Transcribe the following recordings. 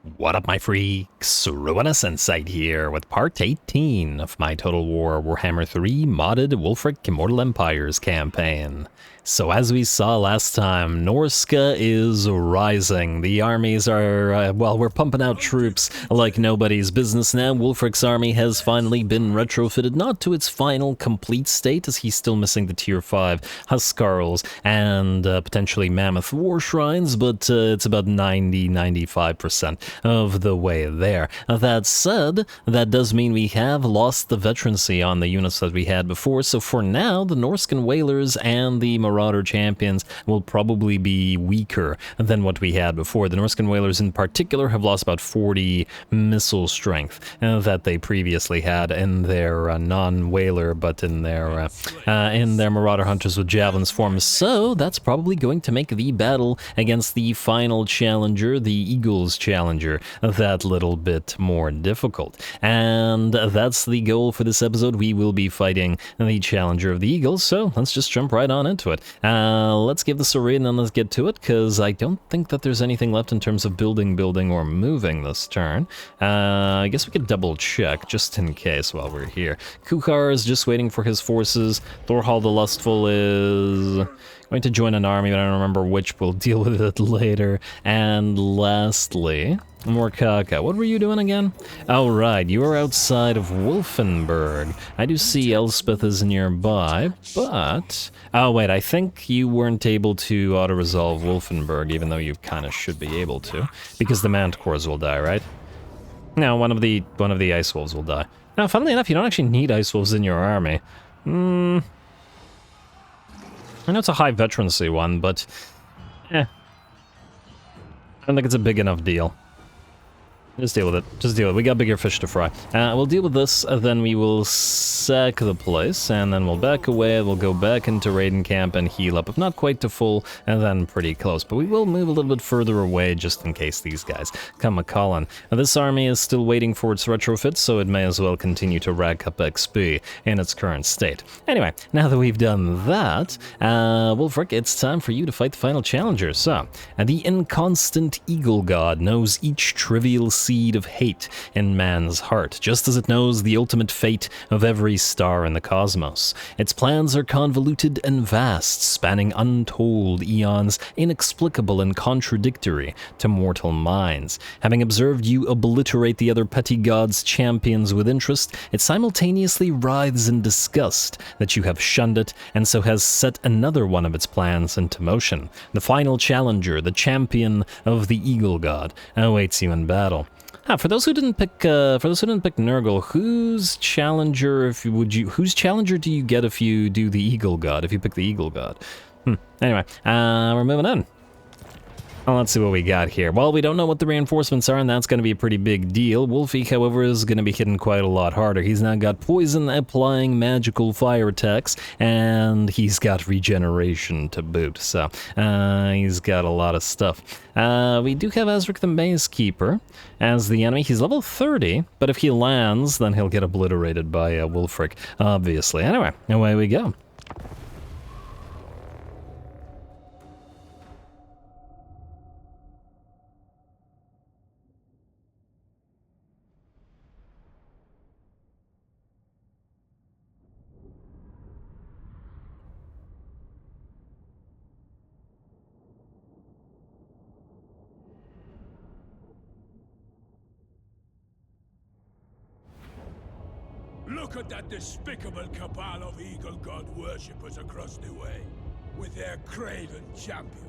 What up, my freaks? Ruinous Insight here with part 18 of my Total War Warhammer 3 modded Wulfrik Immortal Empires campaign. So as we saw last time, Norsca is rising. The armies are, well, we're pumping out troops like nobody's business now. Wulfrik's army has finally been retrofitted, not to its final complete state, as he's still missing the tier 5 Huskarls and potentially Mammoth War Shrines, but it's about 90-95% of the way there. That said, that does mean we have lost the veterancy on the units that we had before, so for now, the Norscan Whalers and the Marauder Champions will probably be weaker than what we had before. The Norscan Whalers in particular have lost about 40 missile strength that they previously had in their non-Whaler, but in their Marauder Hunters with Javelins form, so that's probably going to make the battle against the final challenger, the Eagles Challenger, that little bit more difficult. And that's the goal for this episode. We will be fighting the challenger of the Eagles, so let's just jump right on into it. Let's give this a read and then let's get to it, because I don't think that there's anything left in terms of building, or moving this turn. I guess we could double check just in case while we're here. Kuchar is just waiting for his forces. Thorhall the Lustful is going to join an army, but I don't remember which. We'll deal with it later. And lastly, Morkaka, what were you doing again? Oh, right, you are outside of Wolfenburg. I do see Elspeth is nearby, but... Oh, wait, I think you weren't able to auto-resolve Wolfenburg, even though you kind of should be able to, because the Mantcores will die, right? No, one of the Ice Wolves will die. Now, funnily enough, you don't actually need Ice Wolves in your army. I know it's a high veterancy one, but... I don't think it's a big enough deal. Just deal with it. Just deal with it. We got bigger fish to fry. We'll deal with this, then we will sack the place, and then we'll back away. We'll go back into Raiden camp and heal up, if not quite to full, and then pretty close. But we will move a little bit further away just in case these guys come a-calling. This army is still waiting for its retrofit, so it may as well continue to rack up XP in its current state. Anyway, now that we've done that, Wulfrik, it's time for you to fight the final challenger. So, the inconstant Eagle God knows each trivial seed of hate in man's heart, just as it knows the ultimate fate of every star in the cosmos. Its plans are convoluted and vast, spanning untold eons, inexplicable and contradictory to mortal minds. Having observed you obliterate the other petty god's champions with interest, it simultaneously writhes in disgust that you have shunned it, and so has set another one of its plans into motion. The final challenger, the champion of the Eagle God, awaits you in battle. For those who didn't pick Nurgle, whose challenger do you get if you do the Eagle God? If you pick the Eagle God. Anyway, we're moving on. Well, let's see what we got here. Well, we don't know what the reinforcements are, and that's going to be a pretty big deal. Wulfrik, however, is going to be hitting quite a lot harder. He's now got poison applying magical fire attacks, and he's got regeneration to boot. So, he's got a lot of stuff. We do have Azric the Maze Keeper as the enemy. He's level 30, but if he lands, then he'll get obliterated by Wulfrik, obviously. Anyway, away we go. Look at that despicable cabal of Eagle God worshippers across the way, with their craven champion.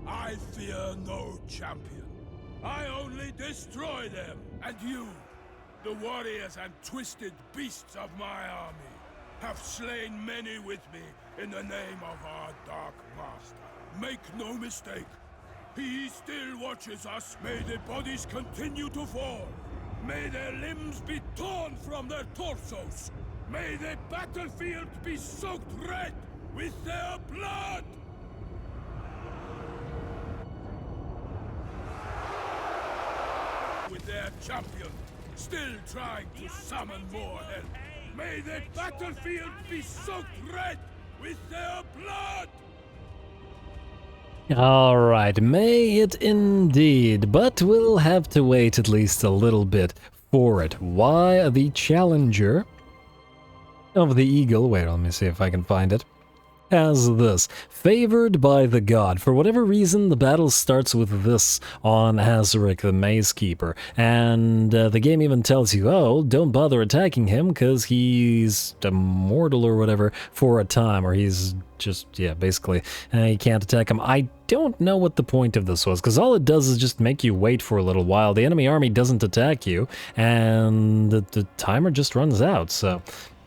I fear no champion. I only destroy them. And you, the warriors and twisted beasts of my army, have slain many with me in the name of our Dark Master. Make no mistake, he still watches us. May their bodies continue to fall. May their limbs be torn from their torsos! May the battlefield be soaked red with their blood! With their champion, still trying to summon more help. May the battlefield be soaked red with their blood! Alright, may it indeed, but we'll have to wait at least a little bit for it. Why the challenger of the eagle, wait, let me see if I can find it, as this, favored by the god. For whatever reason, the battle starts with this on Azric, the Maze Keeper, and the game even tells you, oh, don't bother attacking him because he's immortal or whatever for a time, or he's just, yeah, basically, you can't attack him. I don't know what the point of this was, because all it does is just make you wait for a little while. The enemy army doesn't attack you, and the timer just runs out, so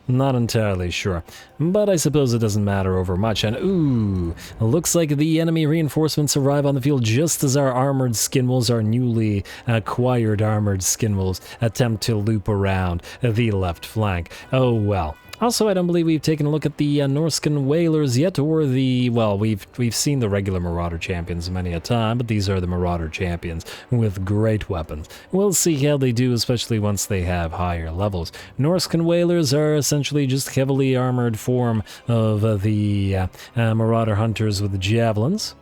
not entirely sure, but I suppose it doesn't matter over much. And ooh, looks like the enemy reinforcements arrive on the field just as our armored skinwolves, our newly acquired armored skinwolves, attempt to loop around the left flank. Oh well. Also, I don't believe we've taken a look at the Norscan whalers yet, or the, well, we've seen the regular Marauder champions many a time, but these are the Marauder champions with great weapons. We'll see how they do, especially once they have higher levels. Norscan whalers are essentially just heavily armored form of the Marauder hunters with javelins.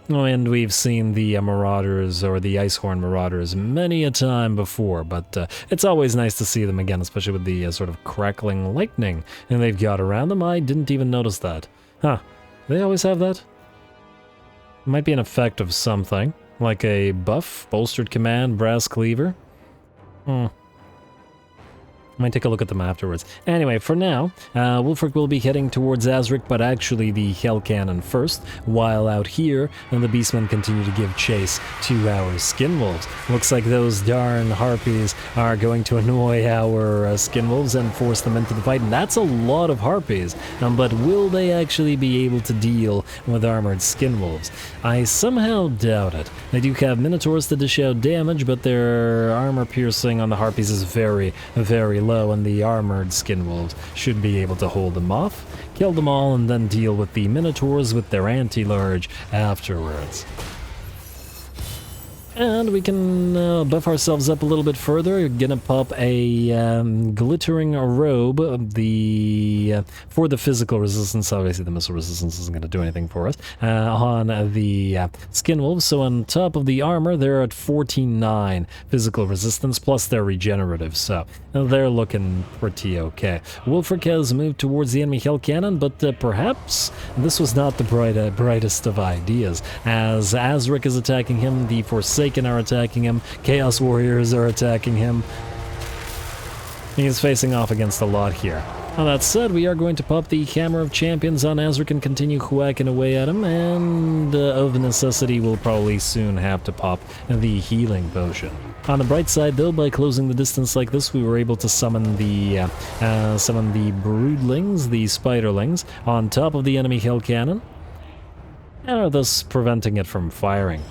And we've seen the Marauders, or the Icehorn Marauders, many a time before, but it's always nice to see them again, especially with the sort of crackling lightning and they've got around them. I didn't even notice that. Huh. They always have that? Might be an effect of something, like a buff, bolstered command, brass cleaver. Might take a look at them afterwards. Anyway, for now, Wulfrik will be heading towards Azric, but actually the Hell Cannon first, while out here, and the Beastmen continue to give chase to our Skinwolves. Looks like those darn Harpies are going to annoy our Skinwolves and force them into the fight, and that's a lot of Harpies. But will they actually be able to deal with armored Skinwolves? I somehow doubt it. They do have Minotaurs to dish out damage, but their armor piercing on the Harpies is very, very low, and the armored Skinwolves should be able to hold them off, kill them all, and then deal with the Minotaurs with their anti-large afterwards. And we can buff ourselves up a little bit further. Gonna pop a glittering robe for the physical resistance. Obviously the missile resistance isn't going to do anything for us on the Skinwolves. So on top of the armor, they're at 49 physical resistance, plus they're regenerative, so they're looking pretty okay. Wulfrik has moved towards the enemy Hell Cannon, but perhaps this was not the brightest of ideas. As Azric is attacking him, the Forsaken are attacking him, Chaos Warriors are attacking him. He's facing off against a lot here. Now that said, we are going to pop the Hammer of Champions on Azric and continue whacking away at him, and of necessity we'll probably soon have to pop the Healing Potion. On the bright side though, by closing the distance like this, we were able to summon the Broodlings, the Spiderlings, on top of the enemy Hell Cannon, and are thus preventing it from firing.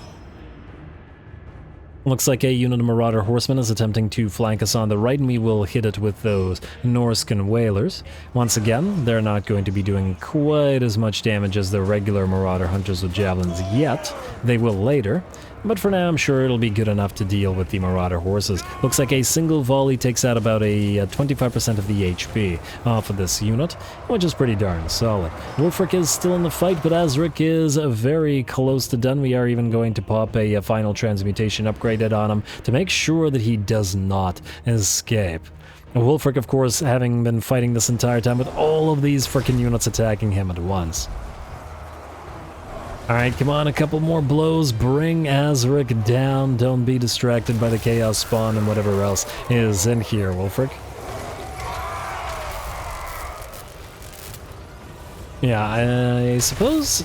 Looks like a unit of Marauder Horsemen is attempting to flank us on the right, and we will hit it with those Norscan Whalers. Once again, they're not going to be doing quite as much damage as the regular Marauder Hunters with Javelins yet. They will later, but for now I'm sure it'll be good enough to deal with the Marauder Horses. Looks like a single volley takes out about a 25% of the HP off of this unit, which is pretty darn solid. Wulfrik is still in the fight, but Azric is very close to done. We are even going to pop a final transmutation upgrade on him to make sure that he does not escape. Wulfrik, of course, having been fighting this entire time with all of these frickin' units attacking him at once. Alright, come on, a couple more blows, bring Azric down, don't be distracted by the Chaos Spawn and whatever else is in here, Wulfrik. Yeah, I suppose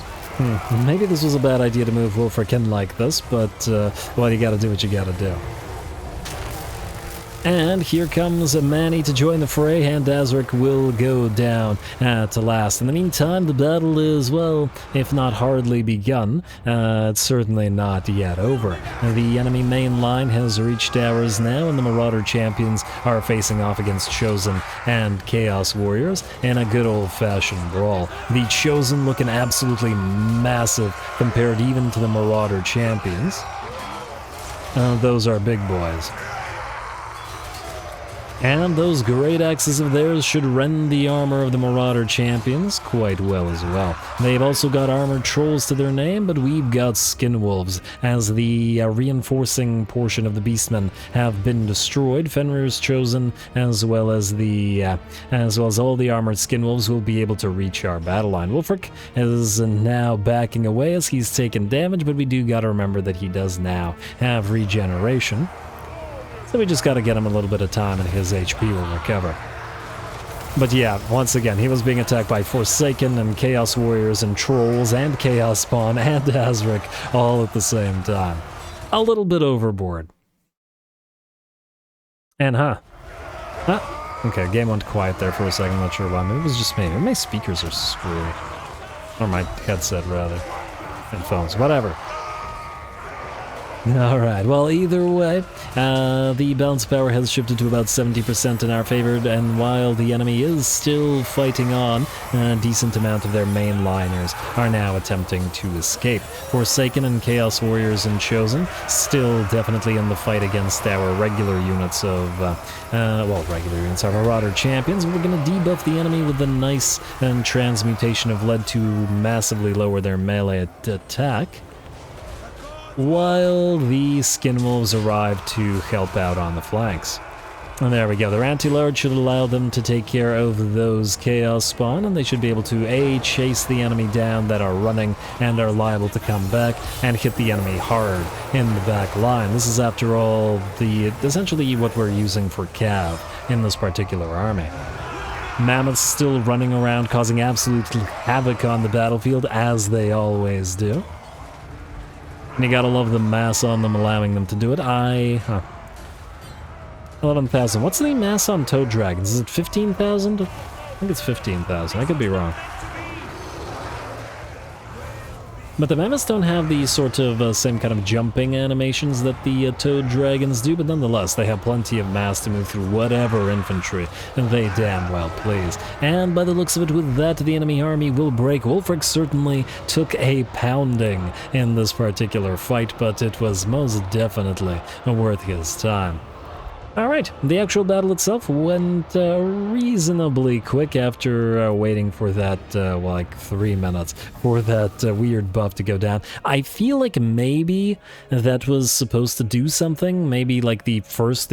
maybe this was a bad idea to move Wulfrik in like this, but, well, you gotta do what you gotta do. And here comes Manny to join the fray, and Azric will go down at last. In the meantime, the battle is, well, if not hardly begun, it's certainly not yet over. The enemy main line has reached ours now, and the Marauder champions are facing off against Chosen and Chaos Warriors in a good old-fashioned brawl. The Chosen looking absolutely massive compared even to the Marauder champions. Those are big boys. And those great axes of theirs should rend the armor of the Marauder champions quite well as well. They've also got armored trolls to their name, but we've got skin wolves, as the reinforcing portion of the beastmen have been destroyed. Fenrir's chosen, as well as all the armored skin wolves, will be able to reach our battle line. Wulfrik is now backing away as he's taken damage, but we do gotta remember that he does now have regeneration. So we just gotta get him a little bit of time and his HP will recover. But yeah, once again, he was being attacked by Forsaken and Chaos Warriors and Trolls and Chaos Spawn and Azric all at the same time. A little bit overboard. And okay, game went quiet there for a second, not sure why. Maybe it was just me. Maybe my speakers are screwy. Or my headset, rather. And phones, whatever. Alright, well, either way, the balance power has shifted to about 70% in our favor, and while the enemy is still fighting on, a decent amount of their mainliners are now attempting to escape. Forsaken and Chaos Warriors and Chosen still definitely in the fight against our regular units of, regular units, our Marauder champions. We're going to debuff the enemy with the nice transmutation of lead to massively lower their melee attack, while the skin wolves arrive to help out on the flanks. And there we go, their anti-large should allow them to take care of those chaos spawn, and they should be able to chase the enemy down that are running and are liable to come back and hit the enemy hard in the back line. This is, after all, essentially what we're using for Cav in this particular army. Mammoths still running around causing absolute havoc on the battlefield, as they always do. And you gotta love the mass on them, allowing them to do it. 11,000. What's the mass on Toad Dragons? Is it 15,000? I think it's 15,000. I could be wrong. But the Mammoths don't have the sort of same kind of jumping animations that the Toad Dragons do, but nonetheless, they have plenty of mass to move through whatever infantry they damn well please. And by the looks of it, with that, the enemy army will break. Wulfrik certainly took a pounding in this particular fight, but it was most definitely worth his time. Alright, the actual battle itself went reasonably quick after waiting for that, like 3 minutes, for that weird buff to go down. I feel like maybe that was supposed to do something. Maybe like the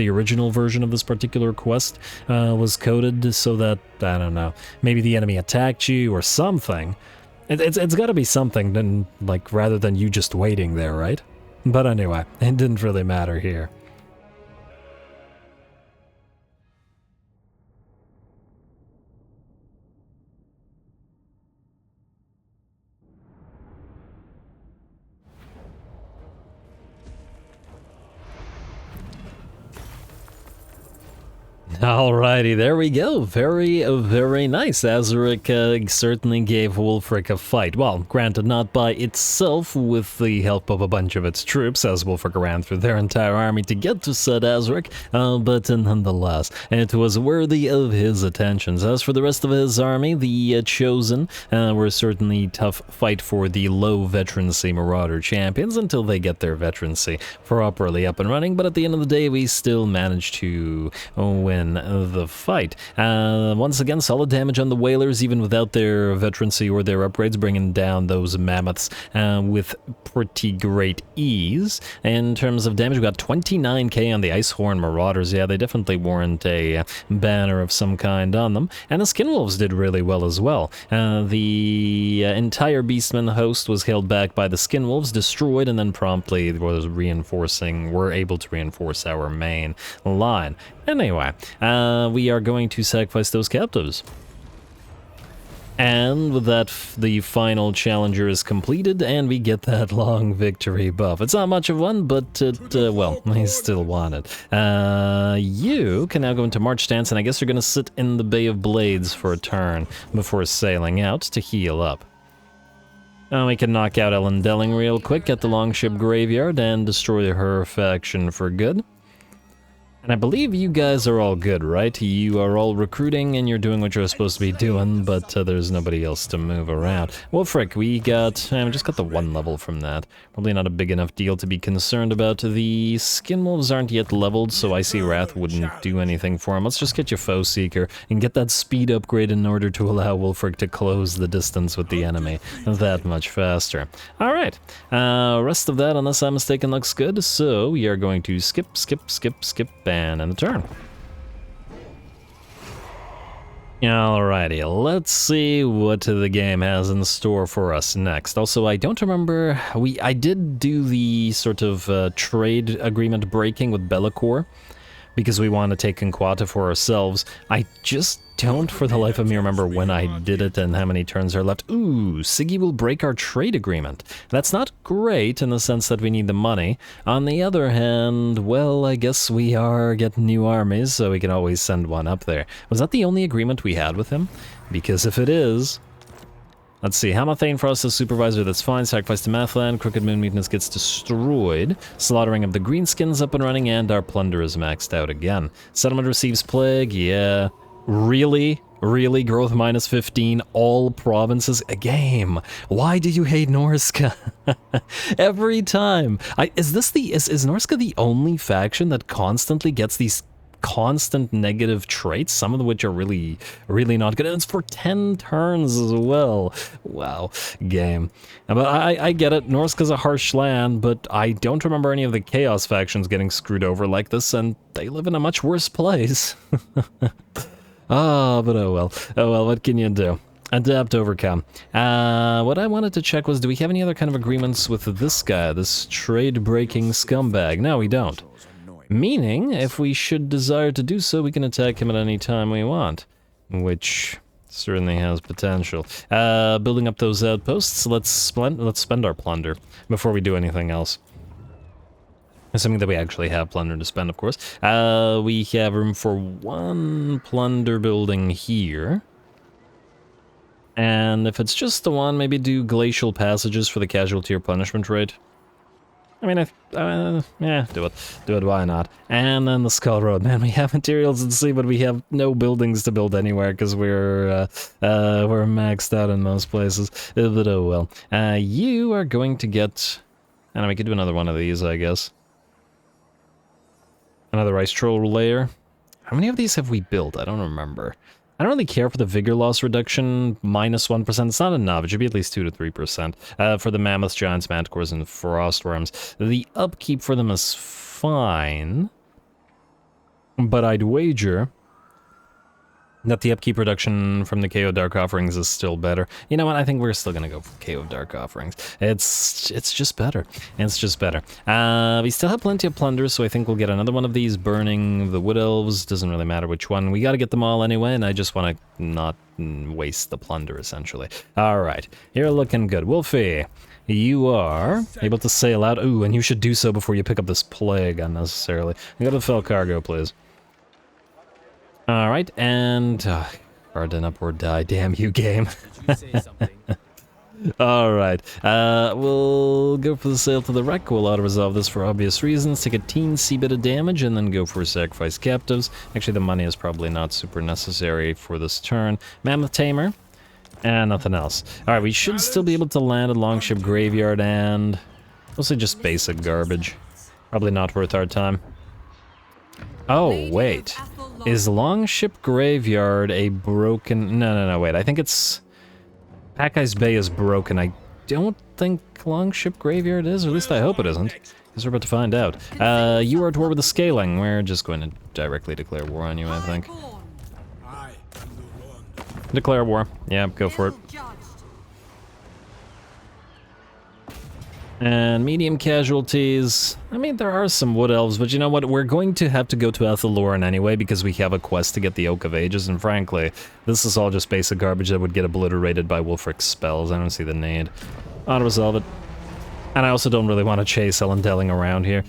original version of this particular quest was coded so that, I don't know, maybe the enemy attacked you or something. It's gotta be something, then, like, rather than you just waiting there, right? But anyway, it didn't really matter here. Alrighty, there we go. Very, very nice. Azric certainly gave Wulfrik a fight. Well, granted, not by itself, with the help of a bunch of its troops, as Wulfrik ran through their entire army to get to said Azric, but nonetheless, it was worthy of his attentions. As for the rest of his army, the Chosen were certainly tough fight for the low veterancy Marauder champions until they get their veterancy properly up and running, but at the end of the day, we still managed to win the fight. Once again, solid damage on the Whalers, even without their veterancy or their upgrades, bringing down those Mammoths with pretty great ease. In terms of damage, we got 29k on the Icehorn Marauders. Yeah, they definitely warrant a banner of some kind on them. And the Skin Wolves did really well as well. The entire Beastman host was held back by the Skin Wolves, destroyed, and then promptly were able to reinforce our main line. Anyway, we are going to sacrifice those captives. And with that, the final challenger is completed, and we get that long victory buff. It's not much of one, but well, I still want it. You can now go into March stance, and I guess you're going to sit in the Bay of Blades for a turn before sailing out to heal up. We can knock out Ellen Delling real quick at the Longship Graveyard and destroy her faction for good. And I believe you guys are all good, right? You are all recruiting and you're doing what you're supposed to be doing, but there's nobody else to move around. Wulfrik, we just got the 1 level from that. Probably not a big enough deal to be concerned about. The skin wolves aren't yet leveled, so Icy Wrath wouldn't do anything for him. Let's just get you Foe Seeker and get that speed upgrade in order to allow Wulfrik to close the distance with the enemy that much faster. Alright, rest of that, unless I'm mistaken, looks good, so we are going to skip, and end the turn. Alrighty, let's see what the game has in store for us next. Also, I don't remember, I did do the sort of trade agreement breaking with Be'lakor, because we want to take Conquata for ourselves. I just don't for the life of me remember when I did it and how many turns are left. Ooh, Siggy will break our trade agreement. That's not great in the sense that we need the money. On the other hand, well, I guess we are getting new armies, so we can always send one up there. Was that the only agreement we had with him? Because if it is... Let's see, Hamathane for us as supervisor, that's fine. Sacrifice to Mathland, Crooked Moon Mutinous gets destroyed. Slaughtering of the Greenskins up and running, and our plunder is maxed out again. Settlement receives plague, yeah. Really? Really? Growth minus 15, all provinces? A game. Why do you hate Norsca? Every time. Is Norsca the only faction that constantly gets these constant negative traits, some of which are really not good, and it's for 10 turns as well. Wow, game. But I get it, Norsca's a harsh land, but I don't remember any of the Chaos factions getting screwed over like this, and they live in a much worse place. But oh well, what can you do? Adapt, overcome. What I wanted to check was, do we have any other kind of agreements with this guy, this trade-breaking scumbag? No, we don't. Meaning, if we should desire to do so, we can attack him at any time we want, which certainly has potential. Building up those outposts, let's spend our plunder before we do anything else. Assuming that we actually have plunder to spend, of course. We have room for 1 plunder building here. And if it's just the one, maybe do glacial passages for the casualty or punishment rate. I mean, yeah, do it, why not? And then the Skull Road. Man, we have materials at sea, but we have no buildings to build anywhere because we're maxed out in most places. But oh well. You are going to get... I don't know, we could do another one of these, I guess. Another Ice Troll layer. How many of these have we built? I don't remember. I don't really care for the vigor loss reduction, minus 1%. It's not enough. It should be at least 2 to 3%. For the mammoths, giants, manticores, and frostworms. The upkeep for them is fine. But I'd wager that the upkeep reduction from the KO Dark Offerings is still better. You know what? I think we're still gonna go for KO Dark Offerings. It's just better. It's just better. We still have plenty of plunder, so I think we'll get another one of these burning the Wood Elves. Doesn't really matter which one. We gotta get them all anyway, and I just want to not waste the plunder, essentially. Alright, you're looking good. Wolfie, you are able to sail out. Ooh, and you should do so before you pick up this plague unnecessarily. Go to Fell Cargo, please. Alright, and... Garden up or die, damn you, game. Alright, we'll go for the sail to the wreck. We'll auto-resolve this for obvious reasons. Take a teensy bit of damage, and then go for sacrifice captives. Actually, the money is probably not super necessary for this turn. Mammoth Tamer, and nothing else. Alright, we should still be able to land a Longship Graveyard, and... mostly just basic garbage. Probably not worth our time. Oh, wait. Is Longship Graveyard a broken... No, wait. I think it's... Packeyes Bay is broken. I don't think Longship Graveyard is, or at least I hope it isn't. Because we're about to find out. You are at war with the Scaling. We're just going to directly declare war on you, I think. Declare war. Yeah, go for it. And medium casualties. I mean, there are some Wood Elves, but you know what? We're going to have to go to Athaloran anyway because we have a quest to get the Oak of Ages, and frankly, this is all just basic garbage that would get obliterated by Wulfrik's spells. I don't see the need. Auto-resolve it. And I also don't really want to chase Elendelling around here.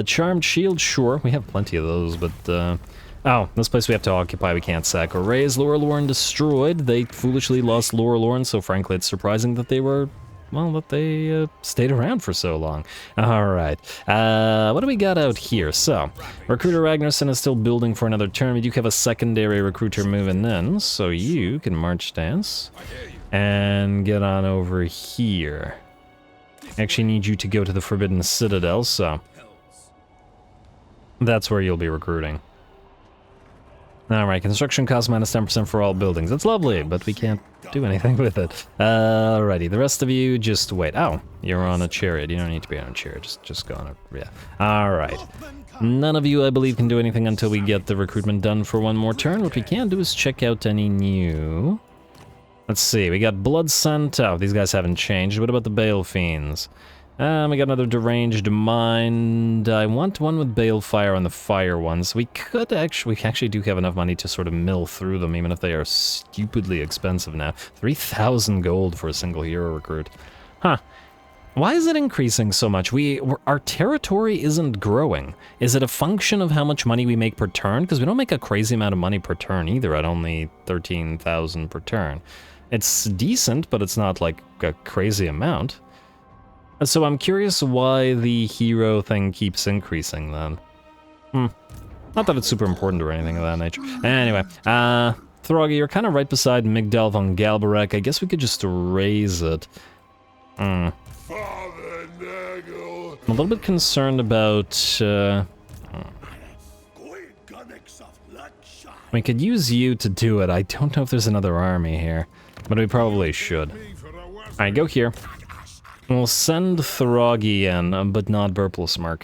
Charmed Shield, sure. We have plenty of those, but, oh, this place we have to occupy, we can't sack or raise. Lorelorn destroyed. They foolishly lost Lorelorn, so frankly, it's surprising that they were well, that they stayed around for so long. Alright, what do we got out here? So, Recruiter Ragnarsson is still building for another turn. We do have a secondary recruiter moving in, so you can march dance and get on over here. I actually need you to go to the Forbidden Citadel, so that's where you'll be recruiting. Alright, construction costs minus 10% for all buildings. That's lovely, but we can't do anything with it. Alrighty, the rest of you just wait. Oh, you're on a chariot. You don't need to be on a chariot. Just go on a... yeah. Alright. None of you, I believe, can do anything until we get the recruitment done for one more turn. What we can do is check out any new... Let's see, we got Blood Scent. Oh, these guys haven't changed. What about the Bale Fiends? We got another Deranged Mind. I want one with Balefire on the fire ones. We actually do have enough money to sort of mill through them, even if they are stupidly expensive now. 3,000 gold for a single hero recruit. Huh. Why is it increasing so much? Our territory isn't growing. Is it a function of how much money we make per turn? Because we don't make a crazy amount of money per turn either, at only 13,000 per turn. It's decent, but it's not like a crazy amount. So I'm curious why the hero thing keeps increasing then. Not that it's super important or anything of that nature. Anyway, Throggy, you're kind of right beside Migdal von Galbarek. I guess we could just raise it. I'm a little bit concerned about... we could use you to do it. I don't know if there's another army here, but we probably should. Alright, go here. We'll send Throggy in, but not Burplesmark.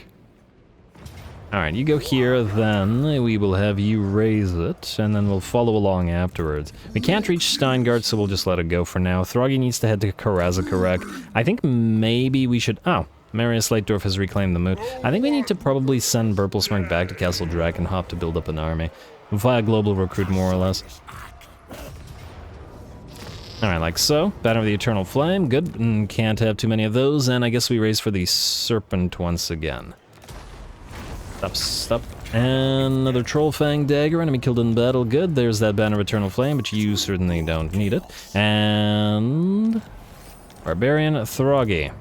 Alright, you go here, then we will have you raise it, and then we'll follow along afterwards. We can't reach Steingart, so we'll just let it go for now. Throggy needs to head to Karazakarek. I think maybe we should... oh, Marius Leitdorf has reclaimed the moot. I think we need to probably send Burplesmark back to Castle Drakenhop to build up an army. Via global recruit, more or less. Alright, like so. Banner of the Eternal Flame, good. Can't have too many of those, and I guess we raise for the Serpent once again. Stop. And another Trollfang Dagger, enemy killed in battle, good. There's that Banner of Eternal Flame, but you certainly don't need it. And... Barbarian Throggy.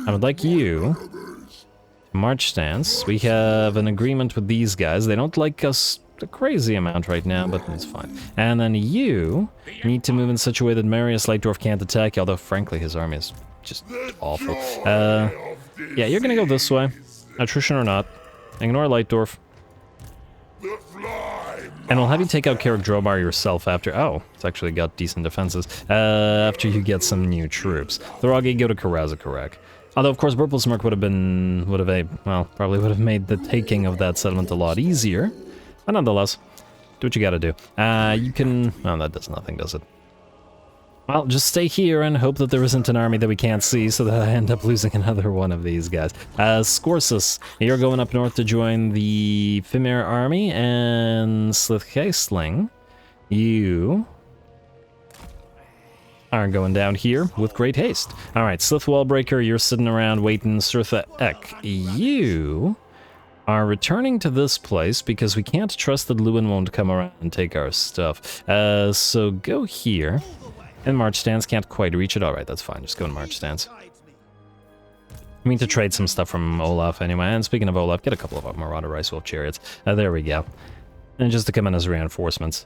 I would like you... March stance. We have an agreement with these guys. They don't like us a crazy amount right now, but it's fine. And then you need to move in such a way that Marius Leitdorf can't attack you, although frankly his army is just awful. Yeah, you're gonna go this way. Attrition or not. Ignore Leitdorf. And we'll have you take out Karak Drobar yourself after... oh, it's actually got decent defenses. After you get some new troops. Throggy, go to Karazakarek. Although, of course, Burplesmark probably would have made the taking of that settlement a lot easier. But nonetheless, do what you gotta do. You can... well, that does nothing, does it? Well, just stay here and hope that there isn't an army that we can't see so that I end up losing another one of these guys. Scorcus, you're going up north to join the Fimir army, and Slithcaistling, you are going down here with great haste. Alright, Slith Wallbreaker, you're sitting around waiting. Surtha Ek, you are returning to this place because we can't trust that Lewin won't come around and take our stuff. So go here. And March Stance can't quite reach it. Alright, that's fine. Just go in March Stance. I mean to trade some stuff from Olaf anyway. And speaking of Olaf, get a couple of Marauder Ricewolf chariots. There we go. And just to come in as reinforcements.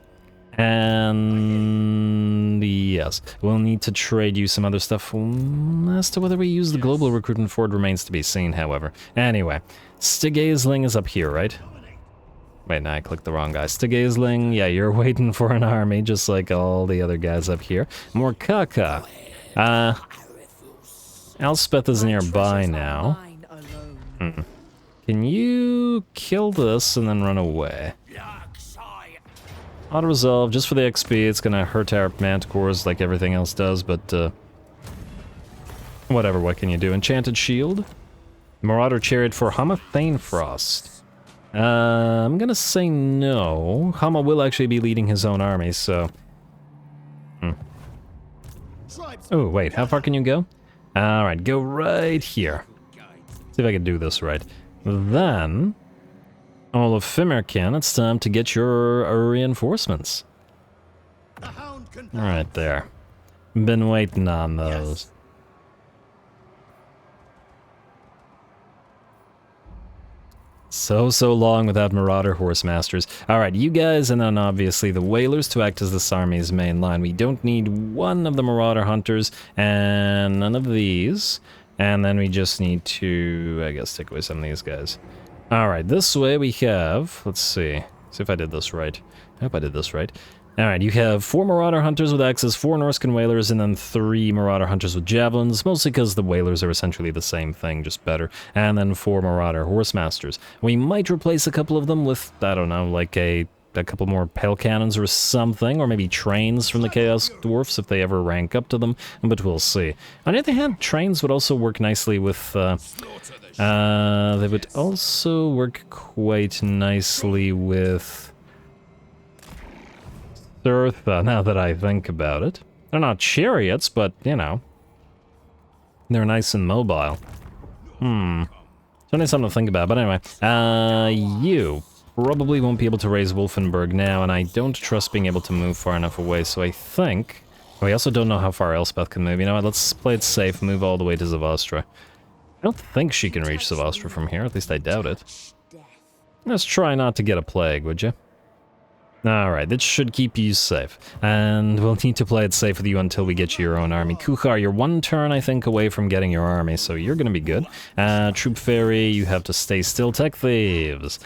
And yes, we'll need to trade you some other stuff. As to whether we use the global recruitment for it remains to be seen, however. Anyway, Stigaisling is up here, right? Wait, no, I clicked the wrong guy. Stigaisling, yeah, you're waiting for an army, just like all the other guys up here. Morkaka. Elspeth is nearby now. Can you kill this and then run away? Auto-resolve, just for the XP, it's gonna hurt our manticores like everything else does, but, whatever, what can you do? Enchanted Shield? Marauder Chariot for Hama Thanefrost. I'm gonna say no. Hama will actually be leading his own army, so... oh, wait, how far can you go? Alright, go right here. See if I can do this right. Then... all of Fimerkin, it's time to get your reinforcements. Alright, there. Been waiting on those. So long without Marauder Horse Masters. Alright, you guys, and then obviously the Whalers to act as this army's main line. We don't need one of the Marauder Hunters, and none of these. And then we just need to, I guess, take away some of these guys. Alright, this way we have, let's see if I did this right. I hope I did this right. Alright, you have 4 Marauder Hunters with axes, 4 Norscan Whalers, and then 3 Marauder Hunters with javelins, mostly because the Whalers are essentially the same thing, just better. And then 4 Marauder Horsemasters. We might replace a couple of them with, I don't know, like a couple more Pale Cannons or something, or maybe trains from the Chaos Dwarfs if they ever rank up to them, but we'll see. On the other hand, trains would also work nicely with, they would also work quite nicely with Earth, now that I think about it. They're not chariots, but, you know, they're nice and mobile. Certainly something to think about, but anyway. You probably won't be able to raise Wolfenburg now, and I don't trust being able to move far enough away, so I think... We also don't know how far Elspeth can move. You know what, let's play it safe, move all the way to Zavastra. I don't think she can reach Zavastra from here, at least I doubt it. Let's try not to get a plague, would you? Alright, this should keep you safe. And we'll need to play it safe with you until we get you your own army. Kuchar, you're 1 turn, I think, away from getting your army, so you're gonna be good. Troop Ferry, you have to stay still. Tech Thieves.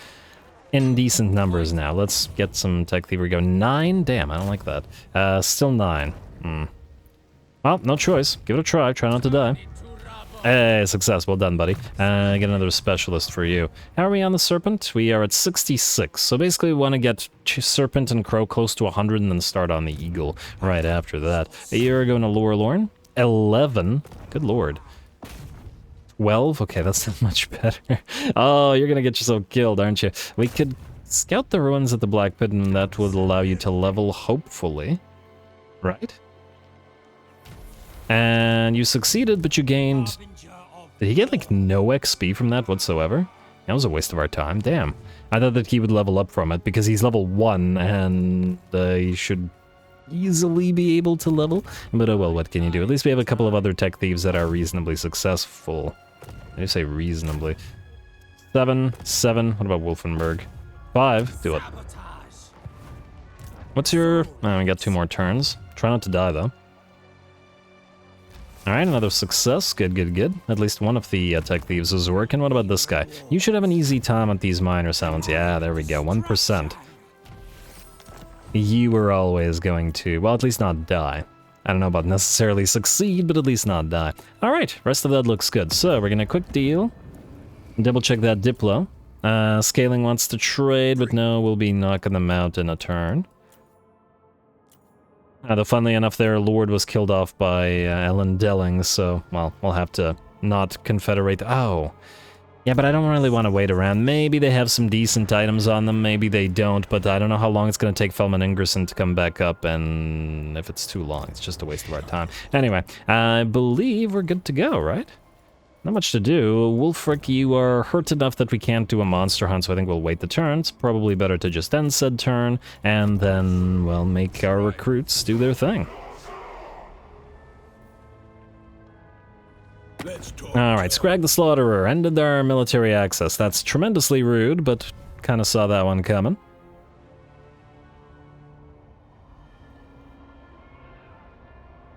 In decent numbers now. Let's get some Tech Thievery go. 9? Damn, I don't like that. Still 9. Well, no choice. Give it a try. Try not to die. Hey, success. Well done, buddy. Get another specialist for you. How are we on the Serpent? We are at 66. So basically we want to get Serpent and Crow close to 100 and then start on the Eagle right after that. You're going to Lorelorn? 11? Good lord. 12? Okay, that's not much better. Oh, you're going to get yourself killed, aren't you? We could scout the ruins at the Black Pit and that would allow you to level, hopefully. Right? And you succeeded, but you gained... Did he get, like, no XP from that whatsoever? That was a waste of our time. Damn. I thought that he would level up from it, because he's level 1, and he should easily be able to level. But oh well, what can you do? At least we have a couple of other Tech Thieves that are reasonably successful. I do say reasonably. 7. What about Wolfenburg? 5. Do it. What's your... Oh, we got 2 more turns. Try not to die, though. Alright, another success. Good. At least one of the Tech Thieves is working. What about this guy? You should have an easy time at these minor summons. Yeah, there we go. 1%. You were always going to, well, at least not die. I don't know about necessarily succeed, but at least not die. Alright, rest of that looks good. So, we're gonna quick deal. Double check that Diplo. Scaling wants to trade, but no, we'll be knocking them out in a turn. Though funnily enough, their lord was killed off by Ellen Delling, so, well, we'll have to not confederate. Oh. Yeah, but I don't really want to wait around. Maybe they have some decent items on them, maybe they don't, but I don't know how long it's going to take Felman Ingerson to come back up, and if it's too long, it's just a waste of our time. Anyway, I believe we're good to go, right? Not much to do. Wulfrik, you are hurt enough that we can't do a monster hunt, so I think we'll wait the turn. It's probably better to just end said turn, and then, well, make our recruits do their thing. Alright, Scrag the Slaughterer ended their military access. That's tremendously rude, but kind of saw that one coming.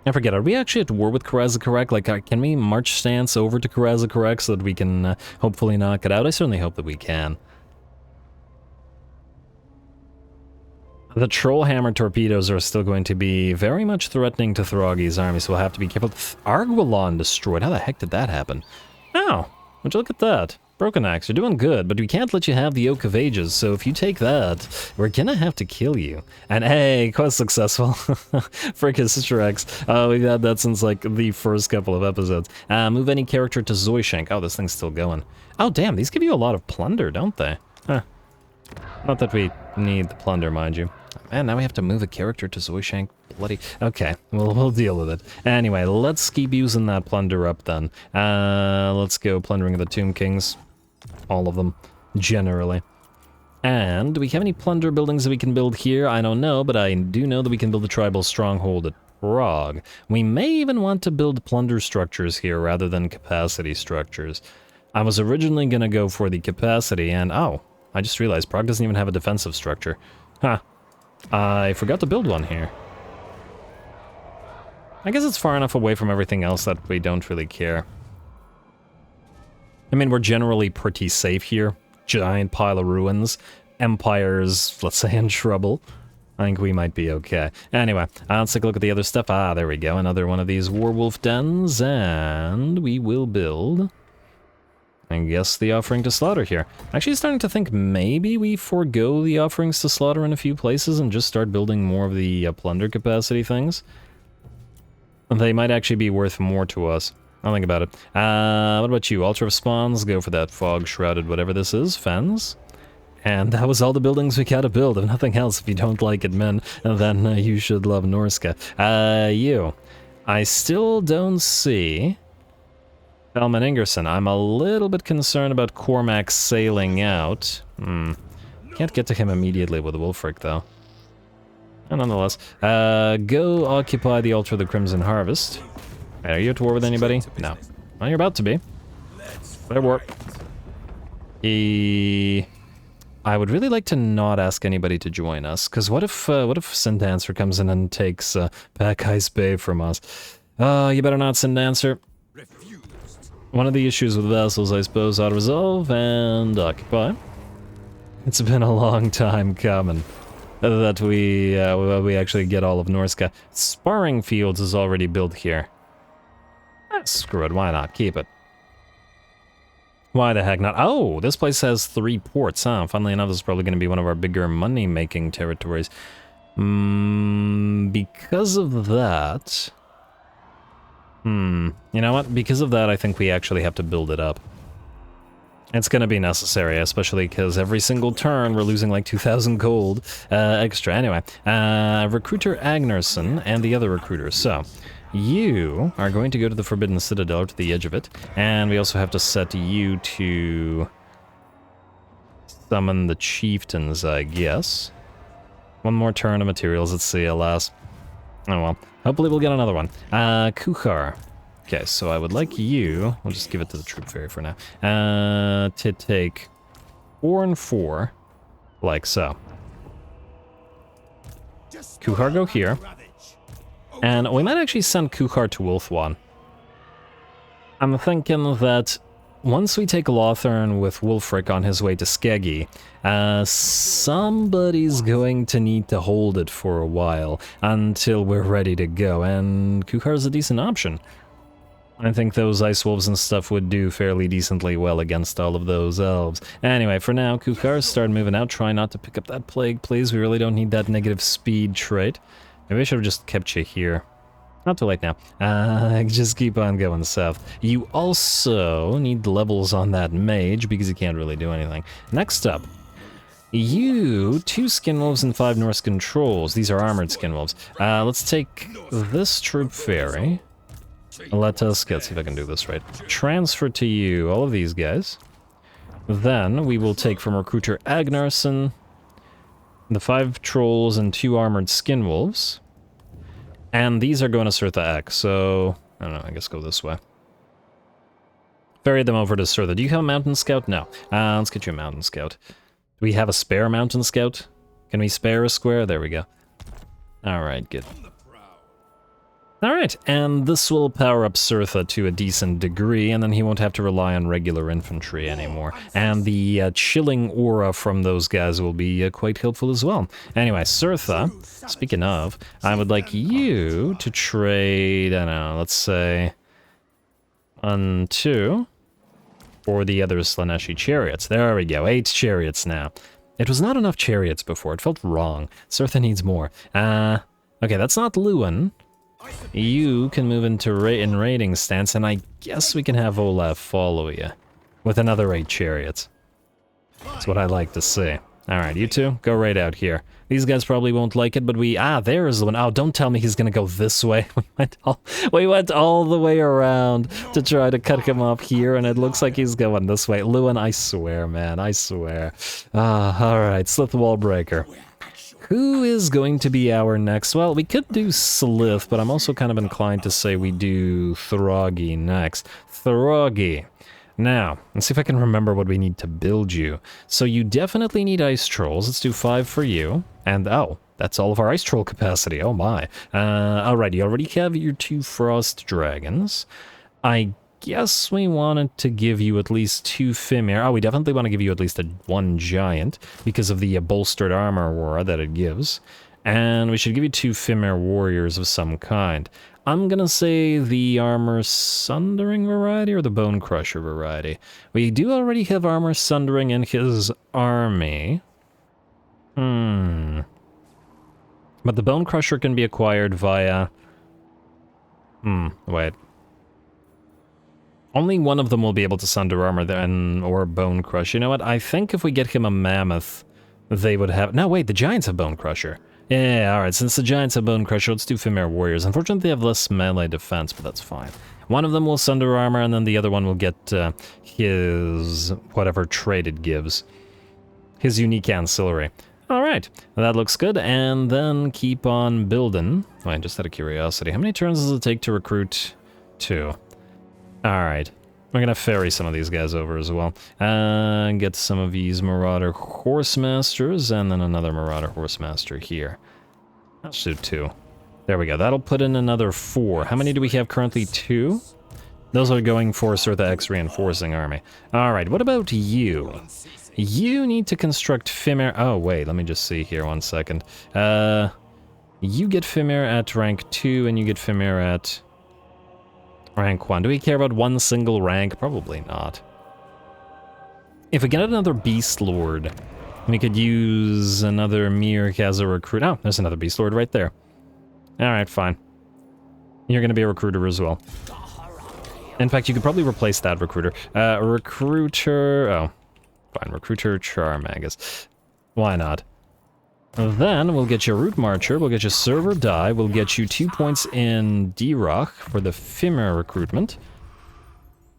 I forget, are we actually at war with Karazakarek? Like, can we march stance over to Karazakarek so that we can hopefully knock it out? I certainly hope that we can. The Trollhammer torpedoes are still going to be very much threatening to Throggy's army, so we'll have to be careful. Arguelon destroyed. How the heck did that happen? Oh, would you look at that? Broken Axe, you're doing good, but we can't let you have the Oak of Ages, so if you take that, we're gonna have to kill you. And hey, quest successful. Frick his Sister X. We've had that since like the first couple of episodes. Move any character to Zoishank. Oh, this thing's still going. Oh damn, these give you a lot of plunder, don't they? Huh. Not that we need the plunder, mind you. Man, now we have to move a character to Zoishank. Bloody... Okay, we'll deal with it. Anyway, let's keep using that plunder up then. Let's go plundering the Tomb Kings. All of them, generally. And do we have any plunder buildings that we can build here? I don't know, but I do know that we can build a tribal stronghold at Prague. We may even want to build plunder structures here rather than capacity structures. I was originally gonna go for the capacity, and oh, I just realized Prague doesn't even have a defensive structure. Huh. I forgot to build one here. I guess it's far enough away from everything else that we don't really care. I mean, we're generally pretty safe here. Giant pile of ruins. Empires, let's say, in trouble. I think we might be okay. Anyway, let's take a look at the other stuff. Ah, there we go. Another one of these werewolf dens, and we will build, I guess, the offering to slaughter here. Actually starting to think maybe we forego the offerings to slaughter in a few places and just start building more of the plunder capacity things. They might actually be worth more to us. I'll think about it. What about you? Altar of Spawns, go for that fog-shrouded whatever this is, fens. And that was all the buildings we gotta build. If nothing else, if you don't like it, men, then you should love Norsca. You. I still don't see Helman Ingerson. I'm a little bit concerned about Cormac sailing out. Can't get to him immediately with Wulfrik, though. And nonetheless, go occupy the Altar of the Crimson Harvest. Are you at war with anybody? No. Well, you're about to be. Fair war. I would really like to not ask anybody to join us, because what if Syndancer comes in and takes Pack Ice Bay from us? You better not, Syndancer. One of the issues with vessels, I suppose, auto-resolve and occupy. It's been a long time coming that we actually get all of Norsca. Sparring Fields is already built here. Screw it, why not? Keep it. Why the heck not? Oh, this place has 3 ports, huh? Funnily enough, this is probably going to be one of our bigger money-making territories. Because of that... You know what? Because of that, I think we actually have to build it up. It's going to be necessary, especially because every single turn we're losing like 2,000 gold extra. Anyway, Recruiter Agnerson and the other recruiters. So, you are going to go to the Forbidden Citadel, or to the edge of it, and we also have to set you to summon the chieftains, I guess. One more turn of materials, let's see, alas. Oh well, hopefully we'll get another one. Kuchar. Okay, so I would like you, we'll just give it to the troop ferry for now, to take 4 and 4, like so. Kuchar go here. And we might actually send Kuchar to Wolfwan. I'm thinking that once we take Lothern with Wulfrik on his way to Skeggy, somebody's going to need to hold it for a while until we're ready to go, and Kukhar's a decent option. I think those Ice Wolves and stuff would do fairly decently well against all of those elves. Anyway, for now, Kuchar, start moving out. Try not to pick up that plague, please. We really don't need that negative speed trait. Maybe I should have just kept you here. Not too late now. Just keep on going south. You also need levels on that mage because you can't really do anything. Next up, you 2 skinwolves and 5 Norse controls. These are armored skinwolves. Let's take this troop ferry. Let us see if I can do this right. Transfer to you all of these guys. Then we will take from Recruiter Agnarsson the 5 trolls and 2 armored skinwolves. And these are going to Surtha X, so... I don't know, I guess go this way. Ferry them over to Surtha. Do you have a mountain scout? No. Let's get you a mountain scout. Do we have a spare mountain scout? Can we spare a square? There we go. Alright, good. Alright, and this will power up Surtha to a decent degree, and then he won't have to rely on regular infantry anymore. And the chilling aura from those guys will be quite helpful as well. Anyway, Surtha, speaking of, I would like you to trade, I don't know, let's say, 1, 2, for the other Slaneshi chariots. There we go, 8 chariots now. It was not enough chariots before, it felt wrong. Surtha needs more. Okay, that's not Lewin. You can move into raiding stance, and I guess we can have Olaf follow you with another 8 chariots. That's what I like to see. Alright, you two, go right out here. These guys probably won't like it, but there's the one. Oh, don't tell me he's gonna go this way. We went all the way around to try to cut him off here, and it looks like he's going this way. Lewin, I swear, man, I swear. Alright, Slith Wallbreaker. Who is going to be our next? Well, we could do Slith, but I'm also kind of inclined to say we do Throggy next. Throggy. Now, let's see if I can remember what we need to build you. So you definitely need ice trolls. Let's do 5 for you. And, oh, that's all of our ice troll capacity. Oh my. Alright, you already have your 2 frost dragons. I guess we wanted to give you at least 2 Fimir. Oh, we definitely want to give you at least 1 giant because of the bolstered armor aura that it gives. And we should give you 2 Fimir warriors of some kind. I'm gonna say the Armor Sundering variety or the Bone Crusher variety. We do already have Armor Sundering in his army. But the Bone Crusher can be acquired via... wait. Only one of them will be able to sunder armor then, or Bone Crush. You know what? I think if we get him a Mammoth, they would have... No, wait, the Giants have Bone Crusher. Yeah, alright, since the Giants have Bone Crusher, let's do Fimir Warriors. Unfortunately, they have less melee defense, but that's fine. One of them will sunder armor, and then the other one will get his... whatever trait it gives. His unique ancillary. Alright, that looks good, and then keep on building. Wait, just out of curiosity, how many turns does it take to recruit 2? Alright, we're gonna ferry some of these guys over as well. Get some of these Marauder Horsemasters, and then another Marauder Horsemaster here. Let's do 2. There we go, that'll put in another 4. How many do we have currently? 2? Those are going for Cirtha X Reinforcing Army. Alright, what about you? You need to construct Fimir... Oh, wait, let me just see here 1 second. You get Fimir at rank 2, and you get Fimir at... rank 1. Do we care about one single rank? Probably not. If we get another Beast Lord, we could use another Mirk as a recruit. Oh, there's another Beast Lord right there. Alright, fine. You're gonna be a recruiter as well. In fact, you could probably replace that recruiter. Recruiter... Oh. Fine, Recruiter Charmagus. Why not? Then we'll get you Root Marcher, we'll get you Server Die, we'll get you 2 points in D-Rock for the Fimir recruitment.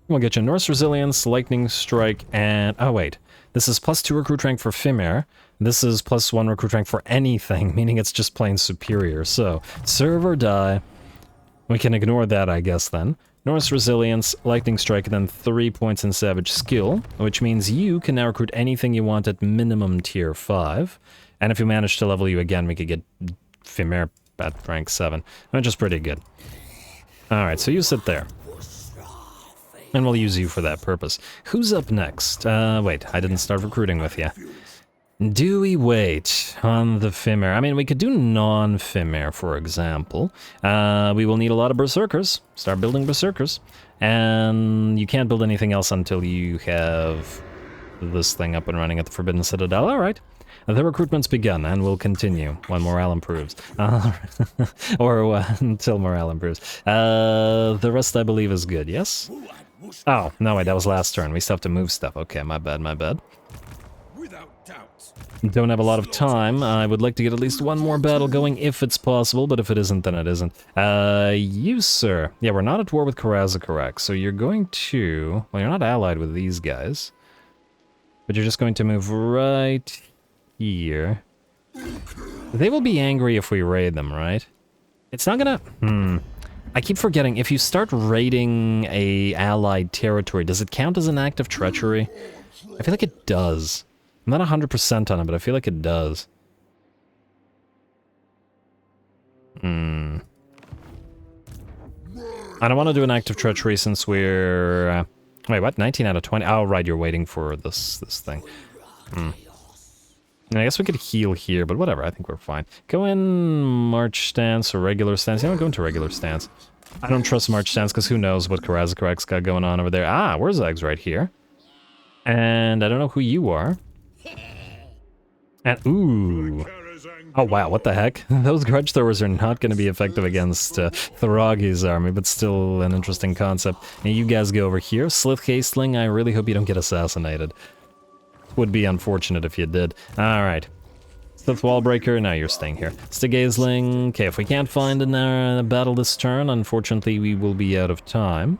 We'll get you Norse Resilience, Lightning Strike, and... Oh wait, this is +2 recruit rank for Fimir. This is +1 recruit rank for anything, meaning it's just plain superior. So, Server Die. We can ignore that, I guess, then. Norse Resilience, Lightning Strike, and then 3 points in Savage Skill, which means you can now recruit anything you want at minimum tier 5. And if you manage to level you again, we could get Fimir at rank 7, which is pretty good. Alright, so you sit there. And we'll use you for that purpose. Who's up next? Wait, I didn't start recruiting with you. Do we wait on the Fimir? I mean, we could do non-Fimir, for example. We will need a lot of Berserkers. Start building Berserkers. And you can't build anything else until you have this thing up and running at the Forbidden Citadel. Alright. The recruitment's begun, and will continue when morale improves. Or until morale improves. The rest, I believe, is good, yes? Oh, no, wait, that was last turn. We still have to move stuff. Okay, my bad, my bad. Don't have a lot of time. I would like to get at least one more battle going if it's possible, but if it isn't, then it isn't. You, sir. Yeah, we're not at war with Karazakarak, so you're going to... Well, you're not allied with these guys. But you're just going to move right here. They will be angry if we raid them, right? It's not gonna... I keep forgetting, if you start raiding a allied territory, does it count as an act of treachery? I feel like it does. I'm not 100% on it, but I feel like it does. I don't want to do an act of treachery since we're... wait, what? 19 out of 20? Oh, right, you're waiting for this thing. I guess we could heal here, but whatever, I think we're fine. Go in March stance or regular stance. Yeah, I'll go into regular stance. I don't trust March stance because who knows what Karazakarak's got going on over there. Ah, Wurzag's right here. And I don't know who you are. And, ooh. Oh, wow, what the heck? Those grudge throwers are not going to be effective against Thragi's army, but still an interesting concept. And you guys go over here. Slith Hastling, I really hope you don't get assassinated. Would be unfortunate if you did. Alright. Slith Wallbreaker, now you're staying here. Stigazling, okay, if we can't find a battle this turn, unfortunately we will be out of time.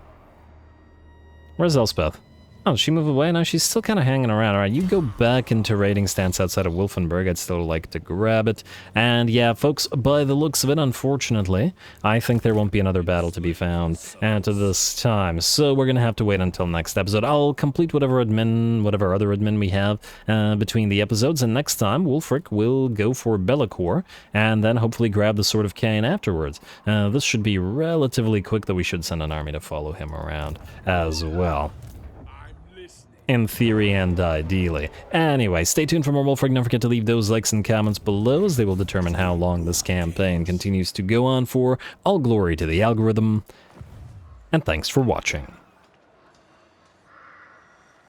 Where's Elspeth? Oh, she moved away? No, she's still kind of hanging around. All right, you go back into raiding stance outside of Wolfenburg. I'd still like to grab it. And yeah, folks, by the looks of it, unfortunately, I think there won't be another battle to be found at this time. So we're going to have to wait until next episode. I'll complete whatever other admin we have between the episodes. And next time, Wulfrik will go for Bellicor and then hopefully grab the Sword of Cain afterwards. This should be relatively quick, though we should send an army to follow him around as well. In theory and ideally. Anyway, stay tuned for more Wulfrik. Don't forget to leave those likes and comments below, as they will determine how long this campaign continues to go on for. All glory to the algorithm, and thanks for watching.